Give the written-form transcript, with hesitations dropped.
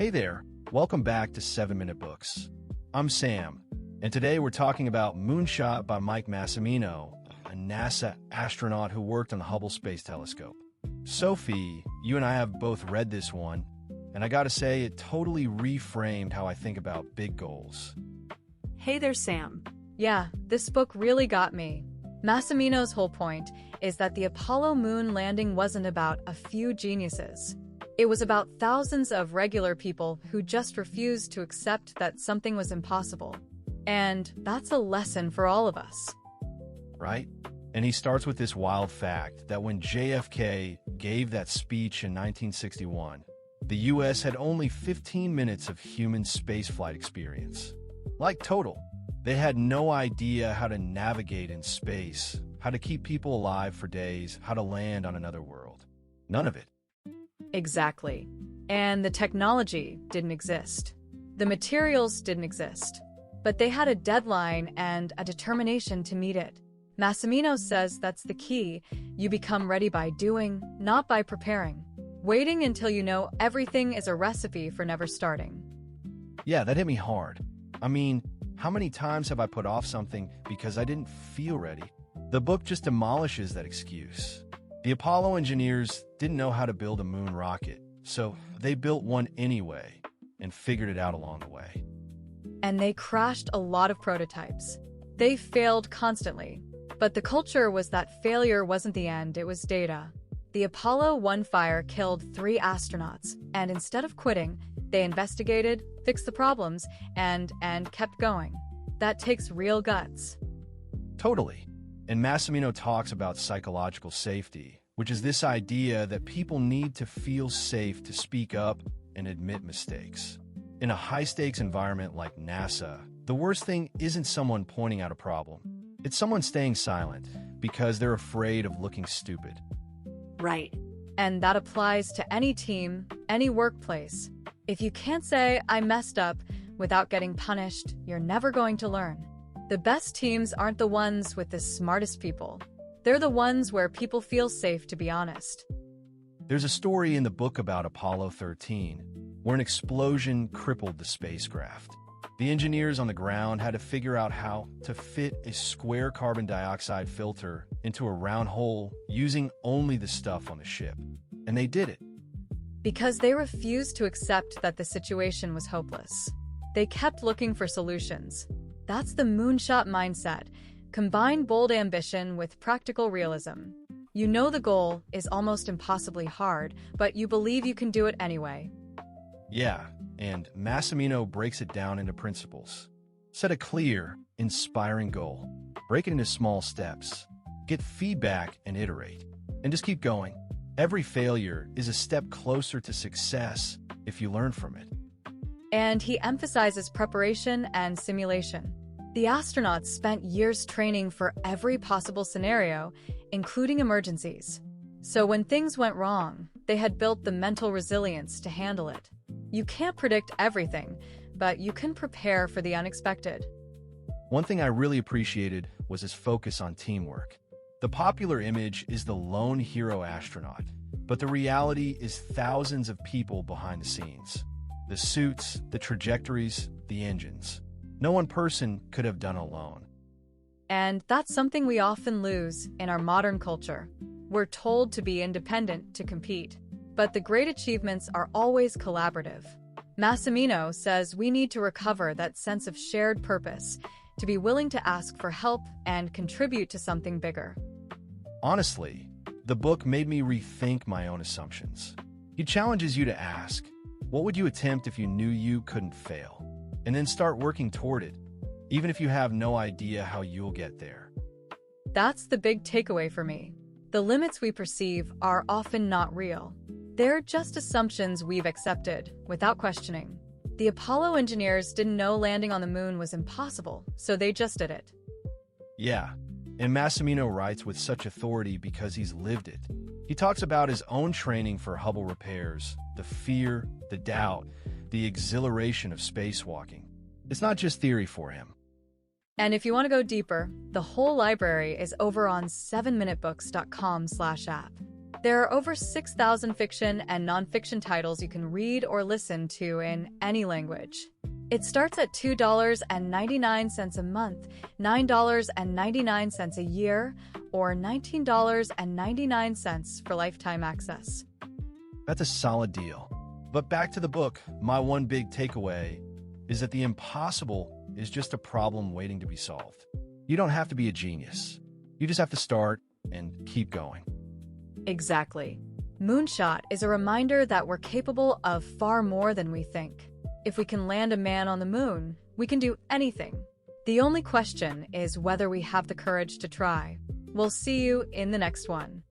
Hey there, welcome back to 7-Minute Books. I'm Sam, and today we're talking about Moonshot by Mike Massimino, a NASA astronaut who worked on the Hubble Space Telescope. Sophie, you and I have both read this one, and I gotta say it totally reframed how I think about big goals. Hey there, Sam. Yeah, this book really got me. Massimino's whole point is that the Apollo moon landing wasn't about a few geniuses. It was about thousands of regular people who just refused to accept that something was impossible. And that's a lesson for all of us. Right? And he starts with this wild fact that when JFK gave that speech in 1961, the US had only 15 minutes of human spaceflight experience. Like total. They had no idea how to navigate in space, how to keep people alive for days, how to land on another world. None of it. Exactly. And the technology didn't exist. The materials didn't exist. But they had a deadline and a determination to meet it. Massimino says that's the key. You become ready by doing, not by preparing. Waiting until you know everything is a recipe for never starting. Yeah, that hit me hard. I mean, how many times have I put off something because I didn't feel ready? The book just demolishes that excuse. The Apollo engineers didn't know how to build a moon rocket, so they built one anyway and figured it out along the way. And they crashed a lot of prototypes. They failed constantly. But the culture was that failure wasn't the end, it was data. The Apollo 1 fire killed 3 astronauts, and instead of quitting, they investigated, fixed the problems, and kept going. That takes real guts. Totally. And Massimino talks about psychological safety, which is this idea that people need to feel safe to speak up and admit mistakes. In a high-stakes environment like NASA, the worst thing isn't someone pointing out a problem. It's someone staying silent because they're afraid of looking stupid. Right. And that applies to any team, any workplace. If you can't say, I messed up, without getting punished, you're never going to learn. The best teams aren't the ones with the smartest people. They're the ones where people feel safe to be honest. There's a story in the book about Apollo 13, where an explosion crippled the spacecraft. The engineers on the ground had to figure out how to fit a square carbon dioxide filter into a round hole using only the stuff on the ship. And they did it. Because they refused to accept that the situation was hopeless. They kept looking for solutions. That's the Moonshot mindset. Combine bold ambition with practical realism. You know the goal is almost impossibly hard, but you believe you can do it anyway. Yeah, and Massimino breaks it down into principles. Set a clear, inspiring goal. Break it into small steps. Get feedback and iterate. And just keep going. Every failure is a step closer to success if you learn from it. And he emphasizes preparation and simulation. The astronauts spent years training for every possible scenario, including emergencies. So when things went wrong, they had built the mental resilience to handle it. You can't predict everything, but you can prepare for the unexpected. One thing I really appreciated was his focus on teamwork. The popular image is the lone hero astronaut, but the reality is thousands of people behind the scenes. The suits, the trajectories, the engines. No one person could have done alone. And that's something we often lose in our modern culture. We're told to be independent to compete. But the great achievements are always collaborative. Massimino says we need to recover that sense of shared purpose, to be willing to ask for help and contribute to something bigger. Honestly, the book made me rethink my own assumptions. He challenges you to ask, what would you attempt if you knew you couldn't fail? And then start working toward it, even if you have no idea how you'll get there. That's the big takeaway for me. The limits we perceive are often not real. They're just assumptions we've accepted, without questioning. The Apollo engineers didn't know landing on the moon was impossible, so they just did it. Yeah, and Massimino writes with such authority because he's lived it. He talks about his own training for Hubble repairs, the fear, the doubt, the exhilaration of spacewalking. It's not just theory for him. And if you want to go deeper, the whole library is over on 7minutebooks.com/app. There are over 6,000 fiction and nonfiction titles you can read or listen to in any language. It starts at $2.99 a month, $9.99 a year, or $19.99 for lifetime access. That's a solid deal. But back to the book, my one big takeaway is that the impossible is just a problem waiting to be solved. You don't have to be a genius. You just have to start and keep going. Exactly. Moonshot is a reminder that we're capable of far more than we think. If we can land a man on the moon, we can do anything. The only question is whether we have the courage to try. We'll see you in the next one.